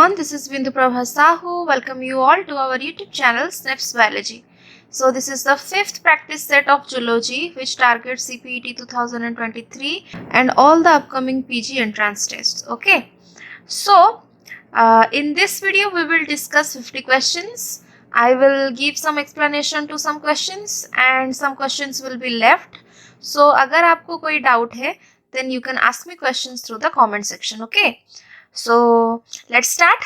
everyone, this is Bindu Prabha Sahu. Welcome you all to our YouTube channel SNEPS Biology. So this is the fifth practice set of zoology which targets CPET 2023 and all the upcoming PG entrance tests. Okay. So in this video we will discuss 50 questions. I will give some explanation to some questions and some questions will be left. So अगर आपको कोई doubt है then you can ask me questions through the comment section. Okay. So let's start.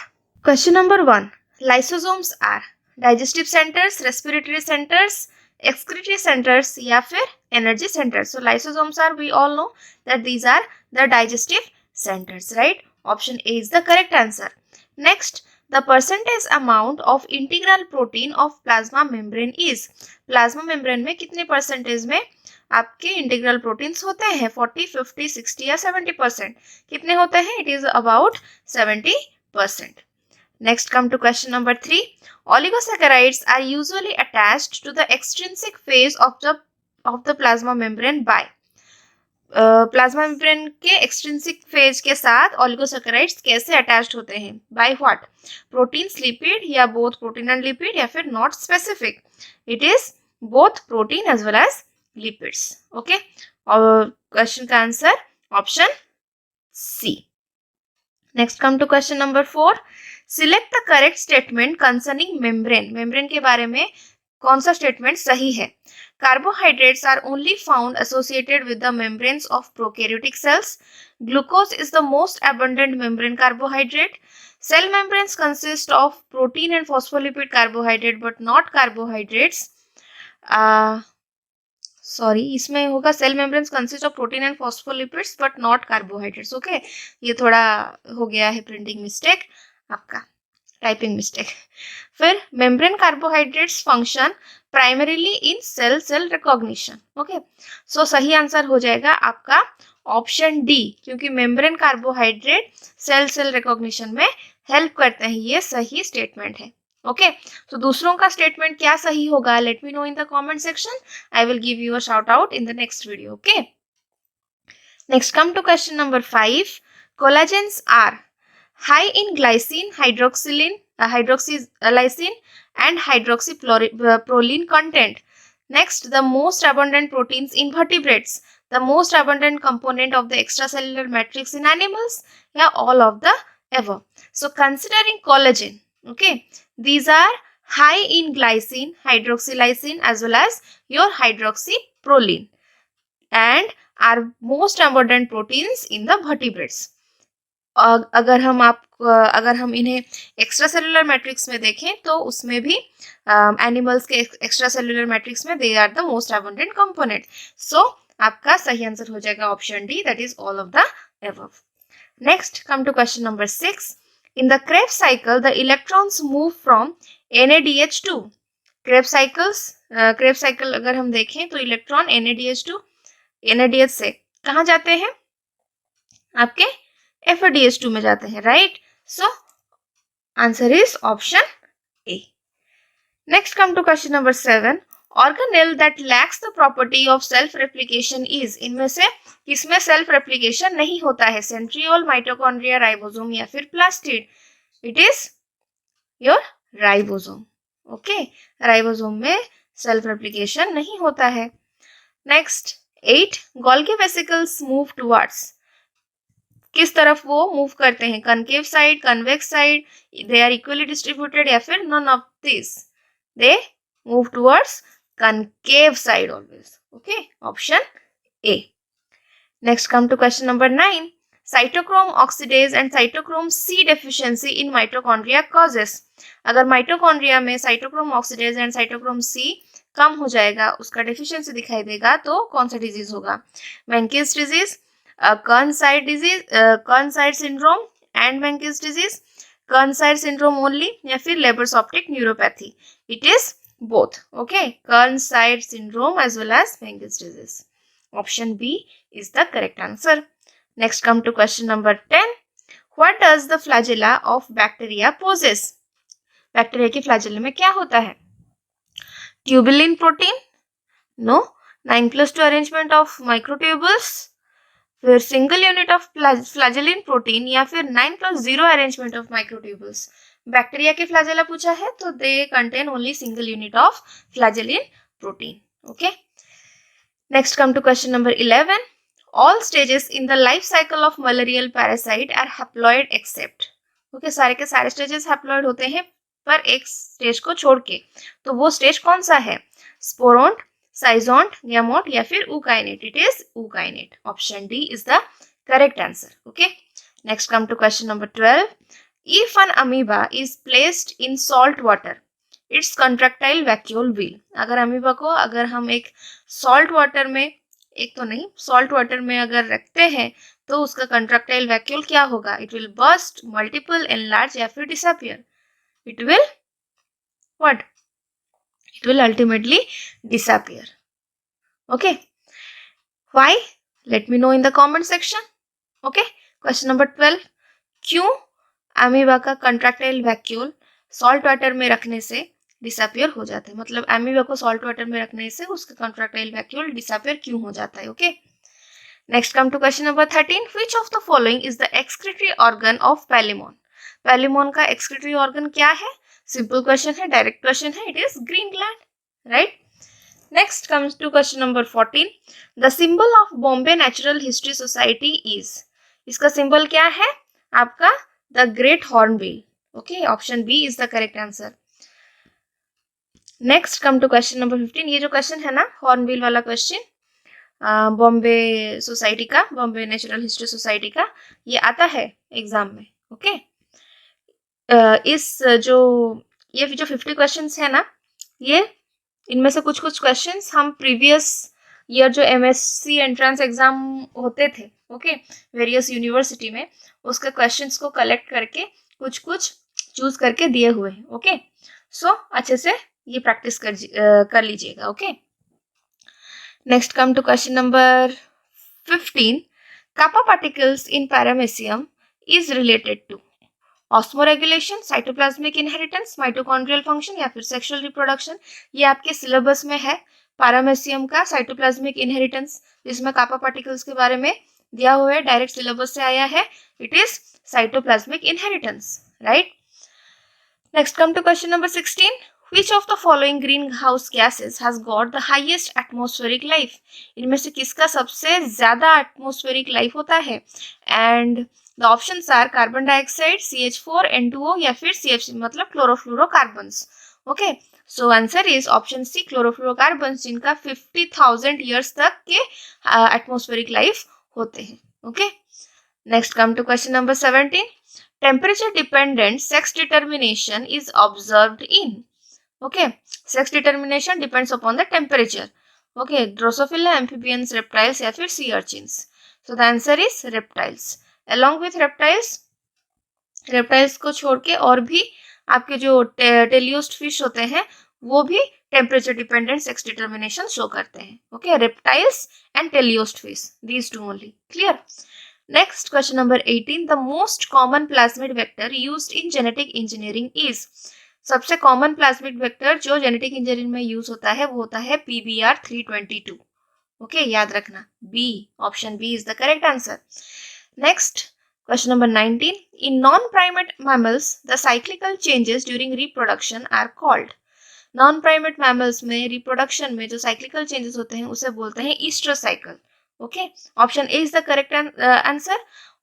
Question number 1. Lysosomes are digestive centers, respiratory centers, excretory centers या फिर energy centers. So lysosomes are, we all know that these are the digestive centers, right? Option A is the correct answer. Next, the percentage amount of integral protein of plasma membrane is. Plasma membrane में कितने percentage में आपके integral proteins होते हैं? 40, 50, 60 या 70%. कितने होते हैं? It is about 70%. Next come to question number 3. Oligosaccharides are usually attached to the extrinsic phase of the plasma membrane by. Plasma membrane के एक्सट्रिंसिक फेज के साथ ओलिगोसैकेराइड्स कैसे अटैच्ड होते हैं? By what? प्रोटीन्स, लिपिड या both protein and lipid या फिर not specific? It is both protein as well as lipids. Okay, और क्वेश्चन का answer option C. Next come to question number 4. Select the correct statement concerning membrane. Membrane के बारे में कौन सा statement सही है? Carbohydrates are only found associated with the membranes of prokaryotic cells. Glucose is the most abundant membrane carbohydrate. Cell membranes consist of protein and phospholipid carbohydrate but not carbohydrates. Sorry, इसमें होगा cell membranes consist of protein and phospholipids but not carbohydrates. Okay, ये थोड़ा हो गया है printing mistake आपका, typing mistake. फिर membrane carbohydrates function primarily in cell recognition. Okay, so सही आंसर हो जाएगा आपका ऑप्शन डी, क्योंकि मेम्ब्रेन कार्बोहाइड्रेट सेल रिकॉग्निशन में हेल्प करते हैं. ये सही स्टेटमेंट है. ओके, तो दूसरों का स्टेटमेंट क्या सही होगा? Let me know in the comment section. I will give you a shout out in the next video. Okay, next come to question number 5. Collagens are high in glycine, hydroxylysine and hydroxyproline content. Next, the most abundant proteins in vertebrates, the most abundant component of the extracellular matrix in animals, yeah, all of the above. So considering collagen, okay, these are high in glycine, hydroxylysine as well as your hydroxyproline and are most abundant proteins in the vertebrates. अगर हम इन्हें extra cellular matrix में देखें तो उसमें भी animals के extra cellular matrix में they are the most abundant component. So आपका सही आंसर हो जाएगा option D, that is all of the above. Next come to question number 6. In the Krebs cycle the electrons move from NADH to. Krebs cycle अगर हम देखें तो electron NADH से कहाँ जाते हैं? आपके FADH2 में जाते हैं, right? So answer is option A. Next come to question number 7. Organelle that lacks the property of self replication is. इनमें से किसमें सेल्फ रेप्लिकेशन नहीं होता है? सेंट्रियोल, माइटोकॉन्ड्रिया, राइबोसोम या फिर plastid? It is your ribosome. Okay, ribosome में self replication नहीं होता है. Next 8. Golgi vesicles move towards. किस तरफ वो मूव करते हैं? Concave side, convex side, they are equally distributed या फिर none of this? They move towards concave side always. Okay, option A. Next come to question number 9. Cytochrome oxidase and cytochrome C deficiency in mitochondria causes. अगर mitochondria में cytochrome oxidase and cytochrome C कम हो जाएगा, उसका deficiency दिखाई देगा, तो कौन सा डिजीज होगा? मेंकिस disease, Kearns-Sayre disease, Kearns-Sayre syndrome and Menkes disease, Kearns-Sayre syndrome only या फिर Leber's optic neuropathy? It is both. Okay, Kearns-Sayre syndrome as well as Menkes disease. Option B is the correct answer. Next come to question number 10. What does the flagella of bacteria possess? Bacteria की flagella में क्या होता है? Tubulin protein? No. 9+2 arrangement of microtubules? फिर single unit of flagellin protein या फिर 9+0 arrangement of microtubules. Bacteria के flagella पूछा है तो they contain only single unit of flagellin protein. Okay, next come to question number 11. All stages in the life cycle of malarial parasite are haploid except. Okay, सारे के सारे stages haploid होते हैं पर एक स्टेज को छोड़ के. तो वो स्टेज कौन सा है? स्पोरोन्ट, साइजोन्ट, गैमोट या फिर ookinete. It is ookinete. Option D is the correct answer. Okay, next come to question number 12. If an amoeba is placed in salt water, its contractile vacuole will. अगर अमीबा को अगर हम एक सॉल्ट वाटर में, एक तो नहीं, salt water में अगर रखते हैं तो उसका कंट्रैक्टाइल वैक्यूल क्या होगा? It will burst, multiple, enlarge या फिर disappear. It will what? It will ultimately disappear. Okay, why? Late me know in the comment section. Okay, question number 12. क्यों अमीबा का कंट्रैक्टाइल वैक्यूल सॉल्ट वाटर में रखने से disappear हो जाता है? मतलब अमीबा को सॉल्ट वाटर में रखने से उसका कंट्रैक्टाइल वैक्यूल डिसअपियर क्यों हो जाता है? Okay, next come to question number 13. Which of the following is the excretory organ of Palaemon? Palaemon का एक्सक्रीटरी ऑर्गन क्या है? सिंपल क्वेश्चन है, डायरेक्ट क्वेश्चन है. It is green gland, right? Next comes to question number 14. The symbol of Bombay natural history society is. इसका symbol क्या है आपका? The great hornbill. Okay, option B is the correct answer. Next come to question number 15. ये जो question है ना, hornbill वाला question, Bombay society का, बॉम्बे नेचुरल हिस्ट्री सोसाइटी का, ये आता है एग्जाम में. ओके, इस जो ये जो 50 क्वेश्चंस है ना, ये इनमें से कुछ कुछ क्वेश्चंस हम प्रीवियस ईयर जो एमएससी एंट्रेंस एग्जाम होते थे, ओके, वेरियस यूनिवर्सिटी में, उसके क्वेश्चंस को कलेक्ट करके कुछ कुछ चूज करके दिए हुए हैं. ओके, सो अच्छे से ये प्रैक्टिस कर लीजिएगा. Okay, next come to question number 15. kappa particles in paramecium is related to osmoregulation, cytoplasmic inheritance, mitochondrial function या फिर सेक्सुअल रिप्रोडक्शन. ये आपके सिलेबस में है, पैरामेसियम का साइटोप्लाज्मिक इनहेरिटेंस, जिसमें कापा पार्टिकल्स के बारे में दिया हुआ है, डायरेक्ट सिलेबस से आया है. It is cytoplasmic inheritance, right? Next come to question number 16. Which of the following greenhouse gases has got the highest atmospheric life? इनमें से किसका सबसे ज्यादा एटमॉस्फेरिक लाइफ होता है? And the options are carbon dioxide, CH4, N2O या फिर CFC, मतलब chlorofluorocarbons. Okay, so answer is option C, chlorofluorocarbons, जिनका 50,000 ईयर्स तक के एटमॉस्फेरिक लाइफ होते हैं. Okay, next come to question number 17. Temperature dependent sex determination is observed in. Okay, sex determination depends upon the temperature. Okay, Drosophila, amphibians, reptiles या फिर sea urchins. So the answer is reptiles. Along with reptiles को छोड़ के और भी आपके जो टेलियोस्ट fish होते हैं वो भी temperature dependent sex determination show करते हैं. Okay, reptiles and टेलियोस्ट fish, these two only. Clear? Next question number 18. The most common plasmid vector used in genetic engineering is. सबसे कॉमन प्लाज्मिड वेक्टर जो जेनेटिक इंजीनियरिंग में use होता है वो होता है PBR 322. ओके, याद रखना, B, option B is the correct answer. Next question number 19. In non primate mammals the cyclical changes during reproduction are called. Non primate mammals में रिप्रोडक्शन में जो साइक्लिकल चेंजेस होते हैं उसे बोलते हैं oestrus cycle. Okay, option A is the correct answer.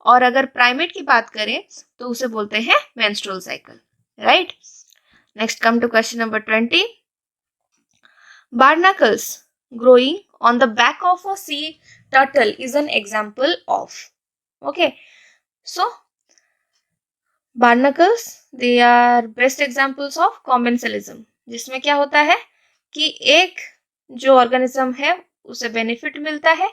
और अगर प्राइमेट की बात करें तो उसे बोलते हैं menstrual cycle, right? Next come to question number 20. Barnacles growing on the back of a sea turtle is an example of. Okay, so barnacles, they are best examples of commensalism, जिसमें क्या होता है कि एक जो ऑर्गेनिज्म है उसे benefit मिलता है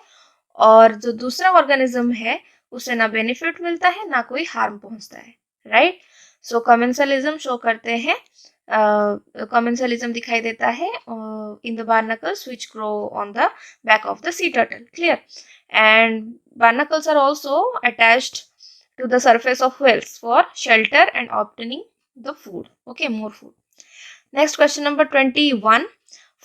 और जो दूसरा ऑर्गेनिज्म है उसे ना बेनिफिट मिलता है ना कोई हार्म पहुंचता है, राइट? सो कमेंसलिज्म शो करते हैं, कमेंसलिज्म दिखाई देता है in the barnacles which grow on the back of the sea turtle. Clear? And barnacles are also attached to the surface of whales for shelter and obtaining the food. Okay, more food. Next question number 21.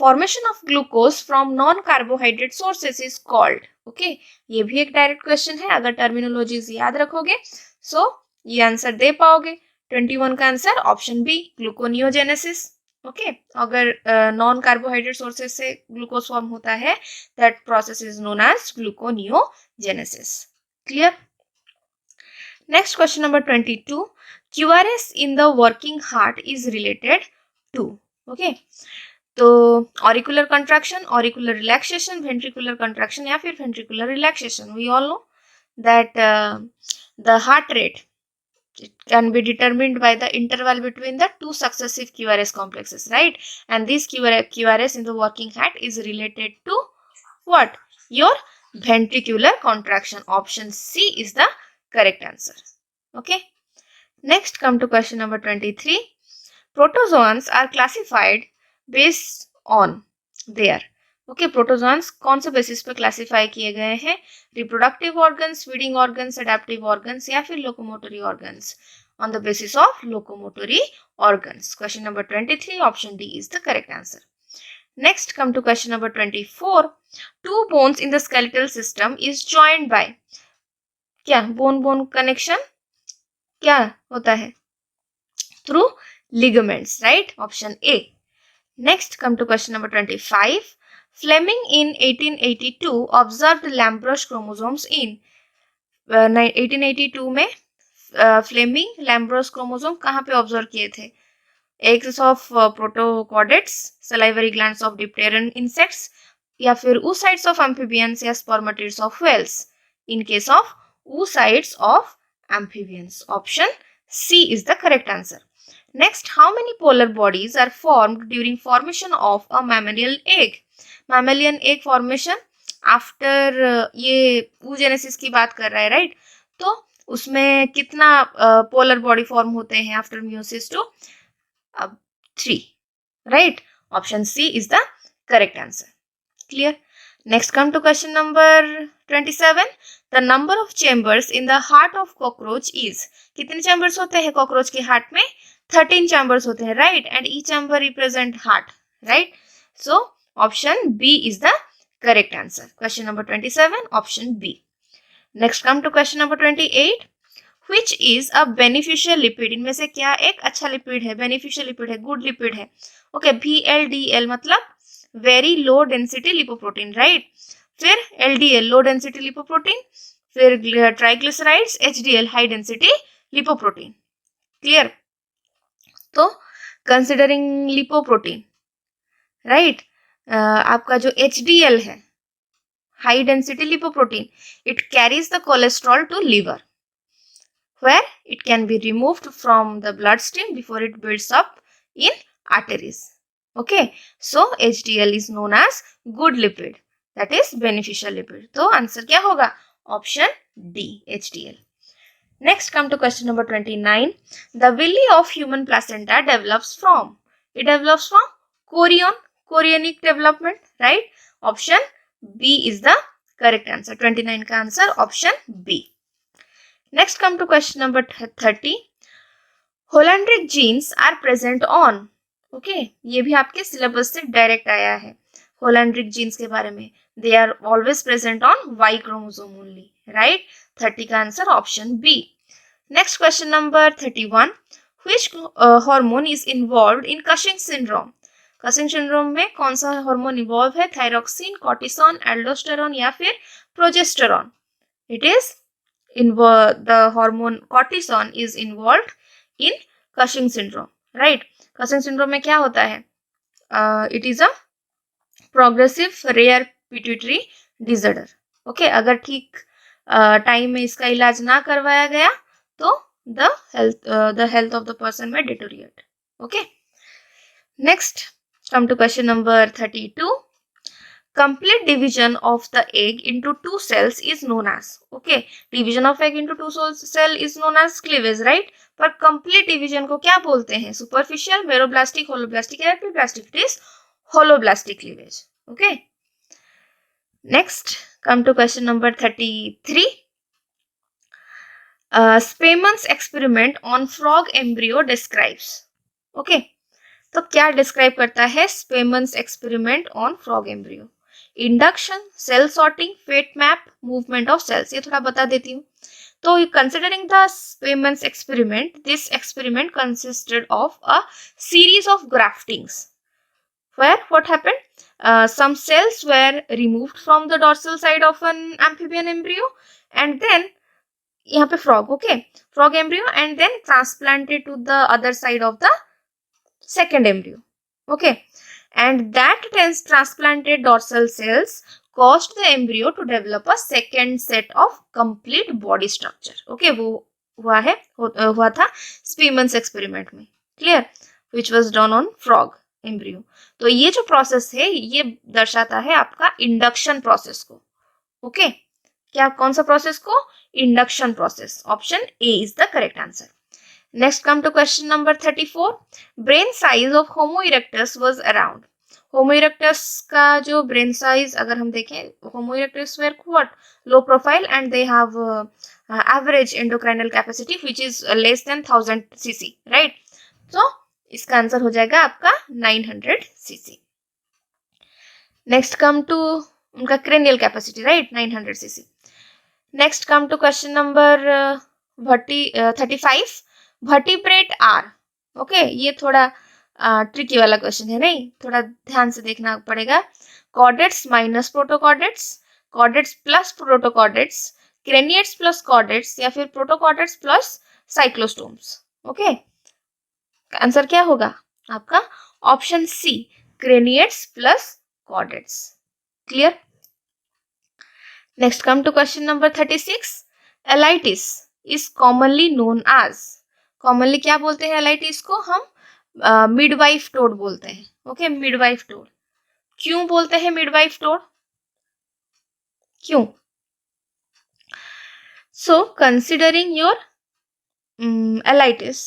Formation of glucose from non carbohydrate sources is called. Okay, ये भी एक direct question है. अगर terminologies याद रखोगे सो ये answer दे पाओगे. 21 का answer option B, gluconeogenesis. Okay, अगर नॉन कार्बोहाइड्रेट सोर्सेस से ग्लूकोज फॉर्म होता है, that process is known as gluconeogenesis. Clear. Next question number 22. QRS in the working heart is related to. Okay, तो auricular contraction, auricular relaxation, ventricular contraction या फिर ventricular relaxation. We all know that the heart rate, it can be determined by the interval between the two successive QRS complexes, right? And this QRS in the working heart is related to what? Your ventricular contraction. Option C is the correct answer. Okay. Next, come to question number 23. Protozoans are classified based on their. Okay, protozoans कौन से basis पे classify किए गए हैं? Reproductive organs, feeding organs, adaptive organs या फिर locomotory organs? On the basis of locomotory organs. Question number 23, option D is the correct answer. Next, come to question number 24. Two bones in the skeletal system is joined by. क्या bone bone connection क्या होता है? Through ligaments, right? Option A. Next, come to question number 25. Fleming in 1882 observed Lambros chromosomes in 1882 में Fleming लैम्ब्रोस chromosome कहाँ पे observe किए थे? Eggs of protochordates, salivary glands of dipteran insects या फिर oocytes ऑफ एम्फीबियंस या spermatids of whales? In case of oocytes of amphibians. Option C is the correct answer. Next, how many polar bodies are formed during formation of a mammalian egg? Mammalian egg formation after ये oogenesis की बात कर रहा है, right? तो उसमें कितना polar body form होते हैं after meiosis to 3, right? Option C is the correct answer. Clear? Next, come to question number 27. The number of chambers in the heart of cockroach is. कितने chambers होते हैं cockroach के heart में? 13 chambers होते हैं, right? And each chamber represent heart, right? So option B is the correct answer. Question number 27, option B. Next, come to question number 28. Which is a beneficial lipid? इनमें से क्या एक अच्छा lipid है, beneficial lipid है, good lipid है? Okay, VLDL मतलब very low density lipoprotein, right? फिर LDL लो डेंसिटी लिपोप्रोटीन, फिर triglycerides HDL high density lipoprotein. Clear? तो कंसिडरिंग लिपोप्रोटीन, राइट, आपका जो HDL है, high density lipoprotein, it carries the cholesterol to liver where it can be removed from the bloodstream before it builds up in arteries. Okay, so HDL is known as good lipid, that is beneficial lipid. तो answer क्या होगा? Option D, HDL. Next, come to question number 29. The villi of human placenta develops from. It develops from chorionic development, right? Option B is the correct answer. 29 का answer option B. Next, come to question number 30. Hollandric genes are present on. Okay, ये भी आपके syllabus से direct आया है. Hollandric genes के बारे में. They are always present on Y chromosome only, right? 30 का answer option B. Next, question number 31. Which hormone is involved in Cushing syndrome? Cushing syndrome में कौन सा हार्मोन इन्वॉल्व है? थायरोक्सिन, कॉर्टिसोन, एल्डोस्टेरोन या फिर progesterone? It is the hormone cortisone is involved in Cushing syndrome, right? Cushing syndrome में क्या होता है? It is a progressive rare pituitary disorder. Okay, अगर ठीक टाइम में इसका इलाज ना करवाया गया तो the health of the person may deteriorate. Okay. Next, come to question number 32. Complete division of the egg into two cells is known as. Okay, division of egg into two cell is known as cleavage, right? पर complete division को क्या बोलते हैं? Superficial, meroblastic, holoblastic या epiblastic? It is holoblastic cleavage. Okay. Next, come to question number 33. Spearman's experiment on frog embryo describes. Okay, तो क्या describe करता है Spemann's experiment on frog embryo? Induction, cell sorting, fate map, movement of cells, ये थोड़ा बता देती हूँ. So, considering the Spearman's experiment, this experiment consisted of a series of graftings. Where what happened? Some cells were removed from the dorsal side of an amphibian embryo, and then यहाँ पे frog, okay, frog embryo, and then transplanted to the other side of the second embryo, okay, and that transplanted dorsal cells caused the embryo to develop a second set of complete body structure. Okay, वो हुआ था Spearman's experiment में. Clear? Which was done on frog embryo. तो ये जो process है ये दर्शाता है आपका इंडक्शन प्रोसेस को. ओके, क्या कौन सा प्रोसेस को? Induction process. Option A is the correct answer. Next, come to question number 34. Brain size of Homo erectus was around. Homo erectus का जो brain size अगर हम देखें, Homo erectus were what? Low profile and they have average endocrinal capacity which is less than 1000 cc, right? So इसका answer हो जाएगा आपका 900 cc. Next, come to उनका cranial capacity, right? 900 cc. Next, come to question number 35. Vertebrate are. Okay, ये थोड़ा tricky वाला question है, नहीं, थोड़ा ध्यान से देखना पड़ेगा. Chordates minus protochordates, chordates plus protochordates, craniates plus chordates, या फिर protochordates plus cyclostomes. Okay, answer क्या होगा आपका? Option C, craniates plus chordates. Clear? Next, come to question number 36. Alytes is commonly known as. Commonly क्या बोलते हैं एलाइटिस को? हम मिडवाइफ टोड बोलते हैं. Okay, midwife toad. क्यों बोलते हैं मिडवाइफ टोड? क्यों? So considering your Alytes,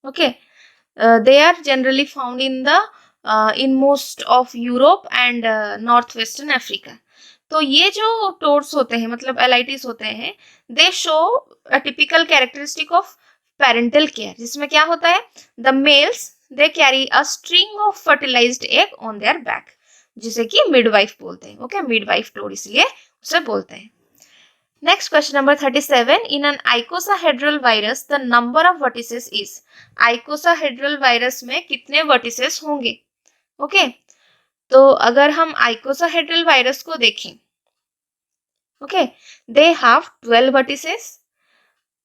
okay, they are generally found in most of Europe and northwestern Africa. तो ये जो टोड्स होते हैं, मतलब एलाइटिस होते हैं, they show a typical characteristic of parental care, जिसमें क्या होता है? The males they carry a string of fertilised egg on their back, जिसे कि मिडवाइफ बोलते हैं. ओके, मिडवाइफ टोड इसलिए उसे बोलते हैं. Next, question number 37. In an आइकोसाहेड्रल virus the number of vertices is. आइकोसाहेड्रल virus में कितने वर्टिसेस होंगे? ओके, तो अगर हम आइकोसाहेड्रल वायरस को देखें, okay, they have 12 vertices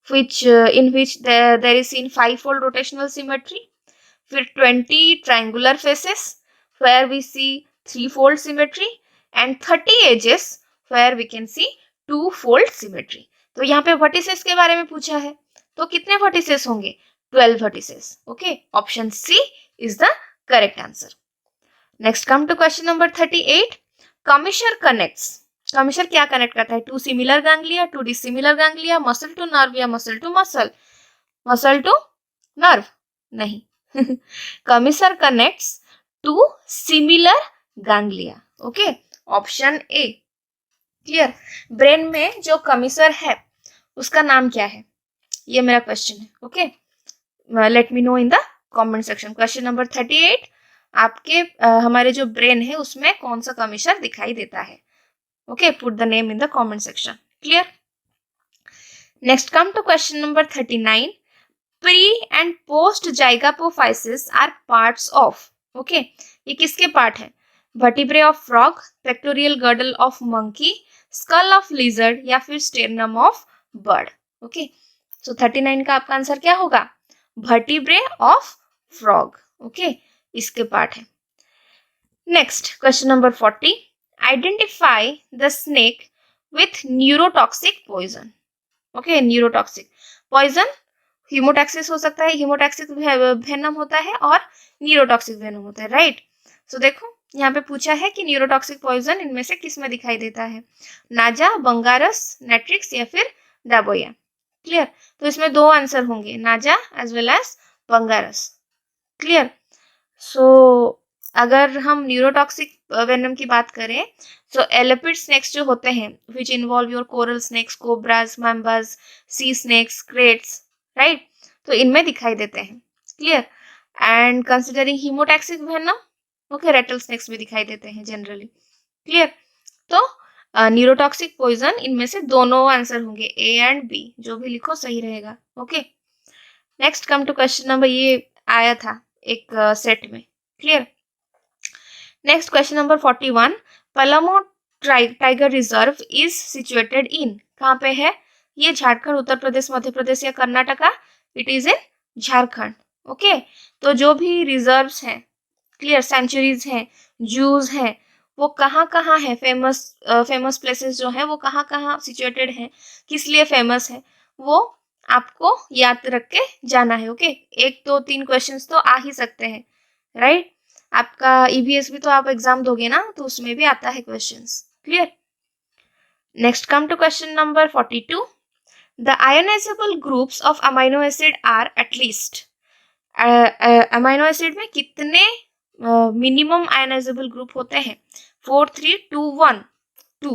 in which there is seen 5-fold rotational symmetry. फिर 20 triangular faces where we see 3-fold symmetry and 30 edges where we can see 2-fold symmetry. तो यहाँ पे vertices के बारे में पूछा है, तो कितने vertices होंगे? 12 vertices. Okay, option C is the correct answer. Next, come to question number 38. Commissure connects. कमिशर क्या कनेक्ट करता है? Two similar ganglia, two dissimilar ganglia, muscle to nerve या muscle to muscle? Muscle to nerve नहीं. Commissure connects two similar ganglia. Okay, option A. Clear? Brain में जो कमिशर है उसका नाम क्या है? ये मेरा क्वेश्चन है. Okay, late me know in the comment section. Question number 38. आपके हमारे जो ब्रेन है उसमें कौन सा कमिशर दिखाई देता है? Okay, put the name in the comment section. Clear? Next, come to question number 39. Pre and post zygapophysis are parts of. Okay, ये किसके पार्ट है? Vertebrae of frog, pectoral girdle of monkey, skull of lizard या फिर sternum of bird. Okay, so 39 का आपका answer क्या होगा? Vertebrae of frog. Okay, इसके पार्ट है. Next, question number 40. Identify the snake with neurotoxic poison. Okay, neurotoxic poison हीमोटैक्सिस हो सकता है, हीमोटैक्सिक वेनम होता है और न्यूरोटॉक्सिक वेनम होता है, राइट? सो देखो यहाँ पे पूछा है कि न्यूरोटॉक्सिक पॉइजन इनमें से किस में दिखाई देता है? नाजा, बंगारस, नेट्रिक्स या फिर डाबोया. क्लियर? तो इसमें दो आंसर होंगे, नाजा एज वेल एज बंगारस. क्लियर? सो अगर हम न्यूरोटॉक्सिक वेनम की बात करें तो एलिपिड स्नेक्स जो होते हैं which involve your coral snakes, cobras, mambas, sea snakes, kraits, right? तो इनमें दिखाई देते हैं. Clear? And considering haemotoxic venom, okay, rattle snakes में दिखाई देते हैं जनरली, क्लियर। तो न्यूरोटॉक्सिक पॉइजन, इनमें से दोनों आंसर होंगे, ए एंड बी, जो भी लिखो सही रहेगा, okay. Next come to question number, ये आया था एक सेट में, clear. Next question number 41, Palamu tiger reserve is situated in, कहाँ पे है ये? झारखंड, उत्तर प्रदेश, मध्य प्रदेश या Karnataka? It is in Jharkhand, okay. तो जो भी रिजर्व्स हैं, क्लियर, सेंचुरीज हैं, जूज हैं, वो कहाँ है, फेमस प्लेसेस जो है वो कहाँ सिचुएटेड है, किस लिए फेमस है, वो आपको याद रख के जाना है, ओके। 1 2 3 क्वेश्चंस तो आ ही सकते हैं, राइट। आपका ईबीएस भी तो आप एग्जाम दोगे ना, तो उसमें भी आता है questions, clear. Next come to question number 42, the ionisable groups of amino acid are at least, amino acid में कितने मिनिमम आयोनाइजेबल ग्रुप होते हैं? 4 3 2 1 2,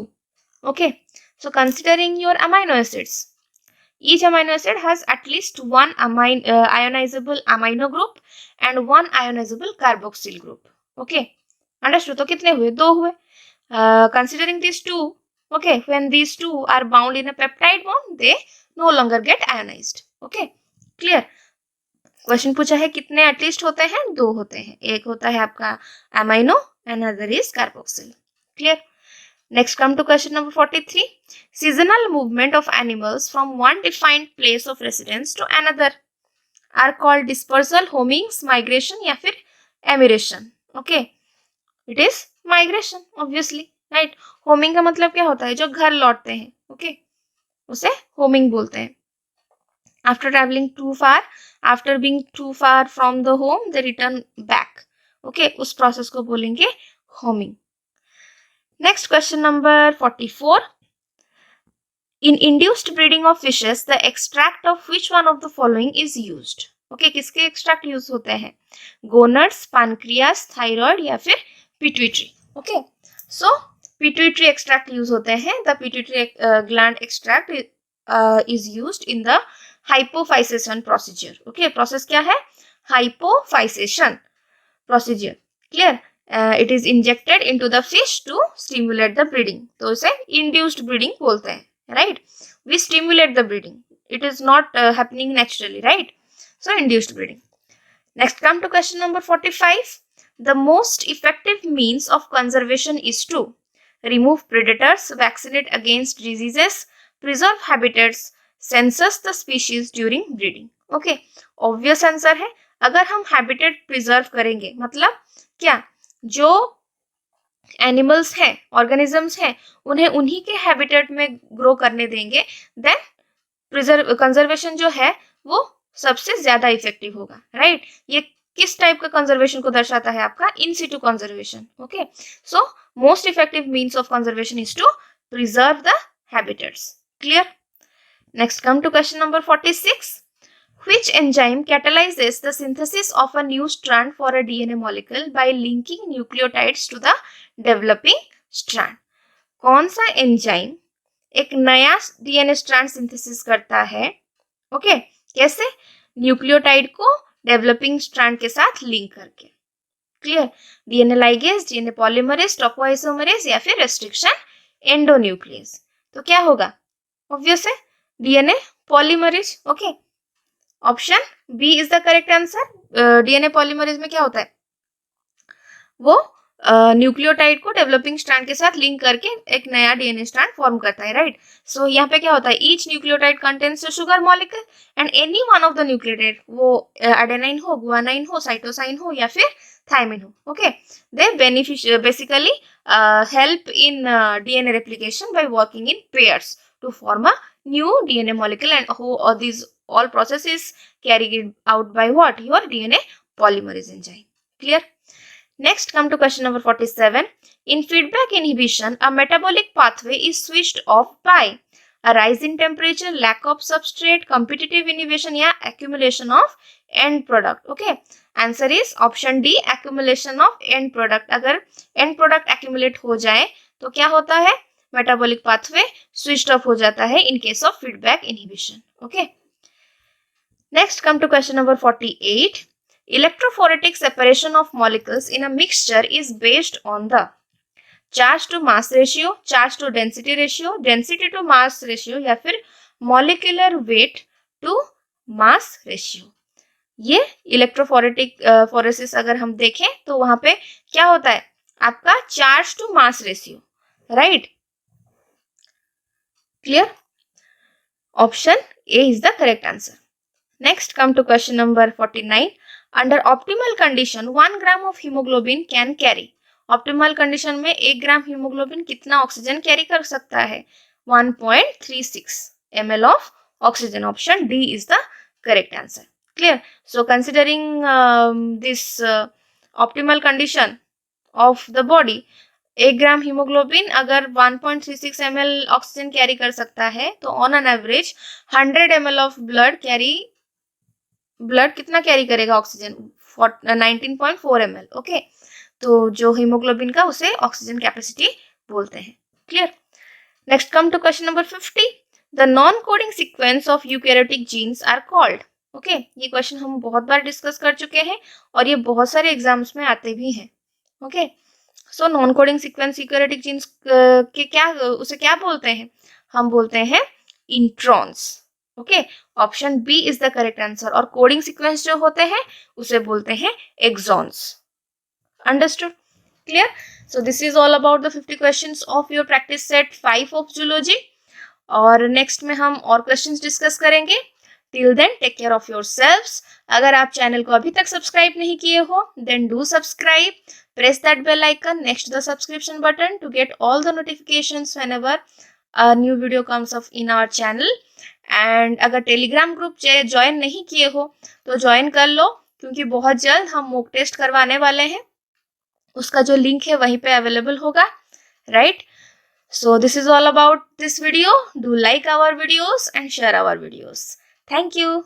okay. So considering your amino acids, each amino acid has at least one ionizable amino group and one ionizable carboxyl group, okay. Understood? तो कितने हुए? 2 हुए. Considering these two, okay, when these two are bound in a peptide bond, they no longer get ionized, okay, clear. Question पूछा है कितने at least होते हैं? 2 होते हैं, एक होता है आपका amino and other is carboxyl, clear. Next come to question number 43, seasonal movement of animals from one defined place of residence to another are called dispersal, homings, migration या फिर emigration, okay. It is migration, obviously, right. Homing का मतलब क्या होता है? जो घर लौटते हैं, ओके, उसे होमिंग बोलते हैं। After traveling too far, after being too far from the home, they return back. Okay, उस process को बोलेंगे homing. Next question number 44. In induced breeding of fishes, the extract of which one of the following is used? Okay, किसके extract use होते हैं? Gonads, pancreas, thyroid या फिर pituitary. Okay, so pituitary extract use होते हैं. The pituitary gland extract is used in the hypophysetion procedure, okay. Process क्या है? Hypophysetion procedure, clear. It is injected into the fish to stimulate the breeding, तो इसे induced breeding बोलते हैं, right. We stimulate the breeding, it is not happening naturally, right. So induced breeding. Next come to question number 45, the most effective means of conservation is to remove predators, vaccinate against diseases, preserve habitats, census the species during breeding, okay. Obvious answer है, अगर हम habitat preserve करेंगे, मतलब क्या, जो animals हैं, organisms हैं, उन्हें उन्हीं के हैबिटेट में ग्रो करने देंगे, देन कंजर्वेशन जो है वो सबसे ज्यादा इफेक्टिव होगा, राइट। ये किस टाइप का कंजर्वेशन को दर्शाता है? आपका in situ conservation, okay. So most effective means of conservation is to preserve the habitats, clear. Next come to question number 46. Which enzyme catalyzes the synthesis of a new strand for a DNA molecule by linking nucleotides to the developing strand? कौन सा enzyme एक नया DNA strand synthesis करता है, okay, कैसे? Nucleotide को developing strand के साथ लिंक करके, clear. DNA ligase, DNA polymerase, topoisomerase या फिर रेस्ट्रिक्शन एंडोन्यूक्लियस। तो क्या होगा? ऑब्वियस है DNA polymerase, okay. Option B is the correct answer. DNA polymerase में क्या होता है? वो न्यूक्लियोटाइड को डेवलपिंग स्ट्रैंड के साथ लिंक करके एक नया डीएनए स्ट्रैंड फॉर्म करता है, राइट। सो यहाँ पे क्या होता है? Each nucleotide contains sugar molecule and any one of the nucleotide, वो एडेनाइन हो, गुआनाइन हो, साइटोसाइन हो या फिर थायमिन हो, okay, they basically help in DNA replication by working in pairs to form a new DNA molecule, and these all processes carried out by what? Your DNA polymerase enzyme, clear. Next come to question number 47. In feedback inhibition, a metabolic pathway is switched off by a rise in temperature, lack of substrate, competitive inhibition या accumulation of end product, okay. Answer is option D, accumulation of end product. अगर end product accumulate हो जाए तो क्या होता है? Metabolic pathway switched off हो जाता है in case of feedback inhibition, okay. Next come to question number 48. Electrophoretic separation of molecules in a mixture is based on the charge to mass ratio, charge to density ratio, density to mass ratio, या फिर molecular weight to mass ratio. ये electrophoretic phoresis अगर हम देखें तो वहां पे क्या होता है आपका charge to mass ratio, right? Clear? Option A is the correct answer. Next, come to question number 49. Under optimal condition, 1 gram of hemoglobin can carry. Optimal condition में 1 ग्राम हीमोग्लोबिन कितना ऑक्सीजन कैरी कर सकता है? 1.36 ml of oxygen. Option D is the correct answer. Clear? So considering this optimal condition of the body, 1 gram haemoglobin अगर 1.36 ml oxygen carry कर सकता है तो on an average 100 ml of blood कितना carry करेगा ऑक्सीजन? 19.4 ml. ओके, तो जो haemoglobin का उसे ऑक्सीजन कैपेसिटी बोलते हैं. Clear? Next come to question number 50. The non coding sequence of eukaryotic genes are called. Okay, ये क्वेश्चन हम बहुत बार डिस्कस कर चुके हैं और ये बहुत सारे एग्जाम्स में आते भी हैं. Okay, so non coding sequence eukaryotic genes के उसे क्या बोलते हैं? हम बोलते हैं introns. Okay, option B is the correct answer. और कोडिंग सीक्वेंस जो होते हैं उसे बोलते हैं exons. Understood? Clear? So this is all about the 50 questions of your practice set 5 of zoology. और नेक्स्ट में हम और क्वेश्चंस डिस्कस करेंगे. Till then take care of yourselves. अगर आप चैनल को अभी तक सब्सक्राइब नहीं किए हो then do subscribe. Press that bell icon next to the subscription button to get all the notifications whenever a new video comes up in our channel. And अगर Telegram group join नहीं किए हो तो join कर लो, क्योंकि बहुत जल्द हम मॉक टेस्ट करवाने वाले हैं. उसका जो लिंक है वहीं पे अवेलेबल होगा, right? So this is all about this video. Do like our videos and share our videos. Thank you.